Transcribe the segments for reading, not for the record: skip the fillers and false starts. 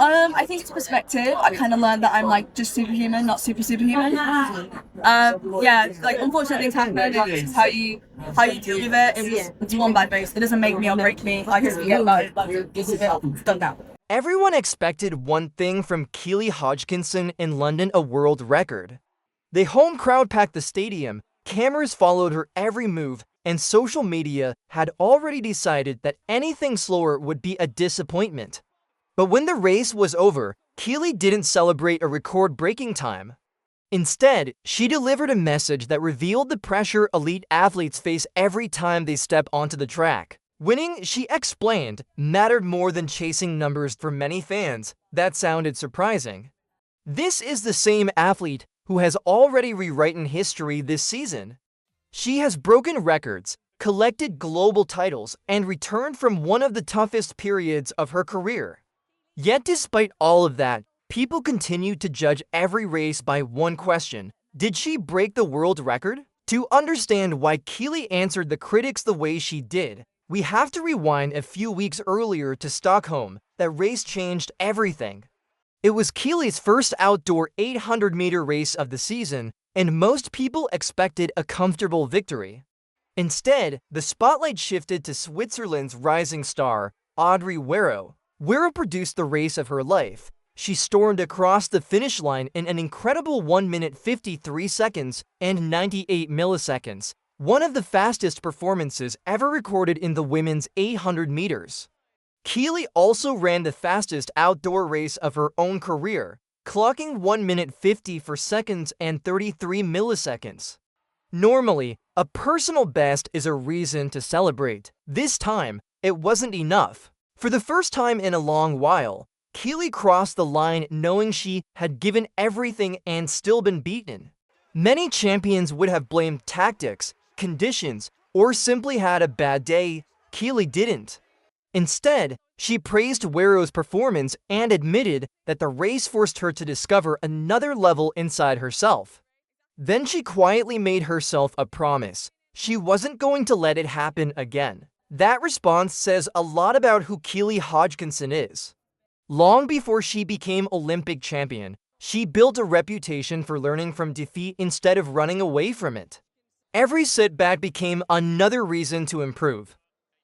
I think it's perspective. I kind of learned that I'm like just superhuman, not superhuman. Yeah, like unfortunate things happen. It's just how you deal with it. It's one bad base. It doesn't make me or break me. I just forget about it. Like it's a bit done now. Everyone expected one thing from Keely Hodgkinson in London, a world record. The home crowd packed the stadium, cameras followed her every move, and social media had already decided that anything slower would be a disappointment. But when the race was over, Keely didn't celebrate a record-breaking time. Instead, she delivered a message that revealed the pressure elite athletes face every time they step onto the track. Winning, she explained, mattered more than chasing numbers for many fans. That sounded surprising. This is the same athlete who has already rewritten history this season. She has broken records, collected global titles, and returned from one of the toughest periods of her career. Yet despite all of that, people continue to judge every race by one question: did she break the world record? To understand why Keely answered the critics the way she did, we have to rewind a few weeks earlier to Stockholm. That race changed everything. It was Keely's first outdoor 800-meter race of the season, and most people expected a comfortable victory. Instead, the spotlight shifted to Switzerland's rising star, Audrey Werro. Werro produced the race of her life. She stormed across the finish line in an incredible 1 minute 53 seconds and 98 milliseconds, one of the fastest performances ever recorded in the women's 800 meters. Keely also ran the fastest outdoor race of her own career, clocking 1 minute 54 seconds and 33 milliseconds. Normally, a personal best is a reason to celebrate. This time, it wasn't enough. For the first time in a long while, Keely crossed the line knowing she had given everything and still been beaten. Many champions would have blamed tactics, conditions, or simply had a bad day. Keely didn't. Instead, she praised Werro's performance and admitted that the race forced her to discover another level inside herself. Then she quietly made herself a promise. She wasn't going to let it happen again. That response says a lot about who Keely Hodgkinson is. Long before she became Olympic champion, she built a reputation for learning from defeat instead of running away from it. Every setback became another reason to improve.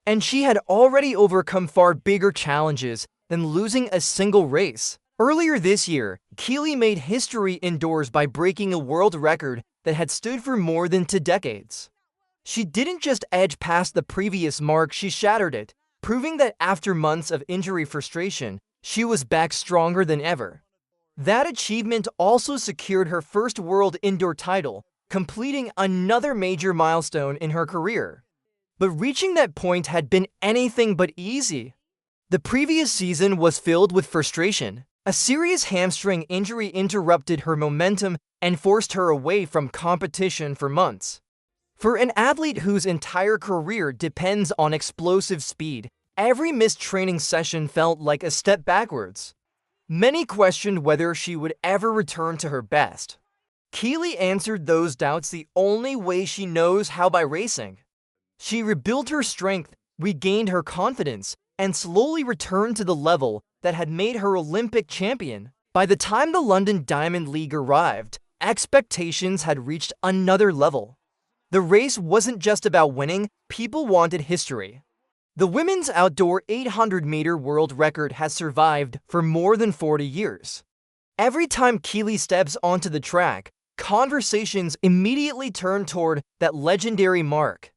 And she had already overcome far bigger challenges than losing a single race. Earlier this year, Keely made history indoors by breaking a world record that had stood for more than 2 decades. She didn't just edge past the previous mark, she shattered it, proving that after months of injury frustration, she was back stronger than ever. That achievement also secured her first world indoor title, completing another major milestone in her career. But reaching that point had been anything but easy. The previous season was filled with frustration. A serious hamstring injury interrupted her momentum and forced her away from competition for months. For an athlete whose entire career depends on explosive speed, every missed training session felt like a step backwards. Many questioned whether she would ever return to her best. Keely answered those doubts the only way she knows how: by racing. She rebuilt her strength, regained her confidence, and slowly returned to the level that had made her Olympic champion. By the time the London Diamond League arrived, expectations had reached another level. The race wasn't just about winning, people wanted history. The women's outdoor 800-meter world record has survived for more than 40 years. Every time Keely steps onto the track, conversations immediately turn toward that legendary mark.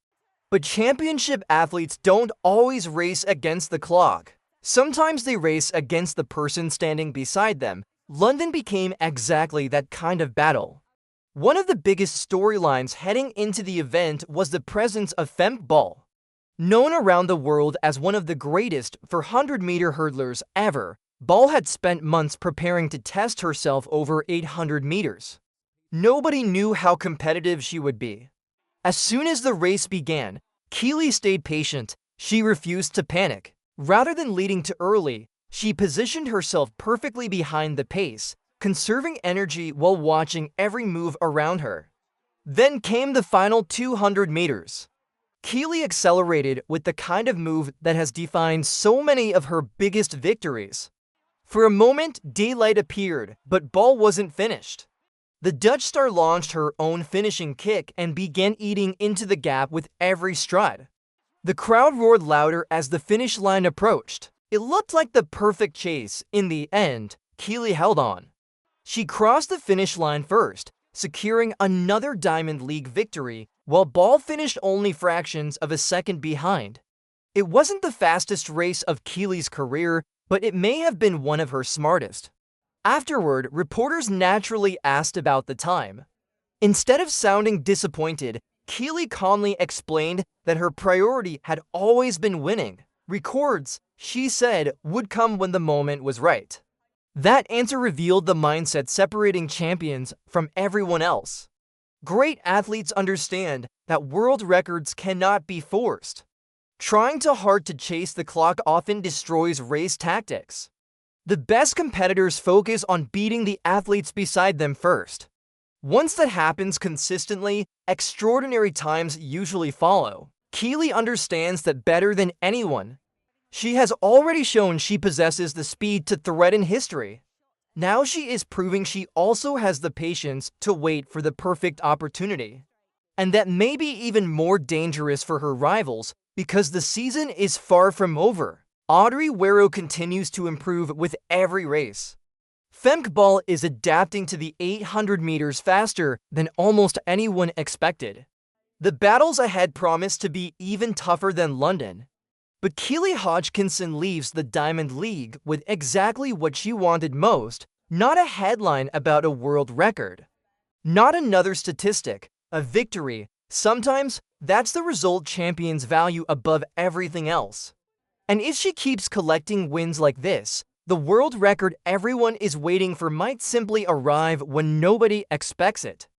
But championship athletes don't always race against the clock. Sometimes they race against the person standing beside them. London became exactly that kind of battle. One of the biggest storylines heading into the event was the presence of Femke Bol. Known around the world as one of the greatest 400-meter hurdlers ever, Bol had spent months preparing to test herself over 800 meters. Nobody knew how competitive she would be. As soon as the race began, Keely stayed patient. She refused to panic. Rather than leading too early, she positioned herself perfectly behind the pace, conserving energy while watching every move around her. Then came the final 200 meters. Keely accelerated with the kind of move that has defined so many of her biggest victories. For a moment, daylight appeared, but Bol wasn't finished. The Dutch star launched her own finishing kick and began eating into the gap with every stride. The crowd roared louder as the finish line approached. It looked like the perfect chase. In the end, Keely held on. She crossed the finish line first, securing another Diamond League victory, while Bol finished only fractions of a second behind. It wasn't the fastest race of Keely's career, but it may have been one of her smartest. Afterward, reporters naturally asked about the time. Instead of sounding disappointed, Keely calmly explained that her priority had always been winning. Records, she said, would come when the moment was right. That answer revealed the mindset separating champions from everyone else. Great athletes understand that world records cannot be forced. Trying too hard to chase the clock often destroys race tactics. The best competitors focus on beating the athletes beside them first. Once that happens consistently, extraordinary times usually follow. Keely understands that better than anyone. She has already shown she possesses the speed to threaten history. Now she is proving she also has the patience to wait for the perfect opportunity. And that may be even more dangerous for her rivals because the season is far from over. Audrey Werro continues to improve with every race. Femke Bol is adapting to the 800 meters faster than almost anyone expected. The battles ahead promise to be even tougher than London. But Keely Hodgkinson leaves the Diamond League with exactly what she wanted most, not a headline about a world record. Not another statistic, a victory. Sometimes, that's the result champions value above everything else. And if she keeps collecting wins like this, the world record everyone is waiting for might simply arrive when nobody expects it.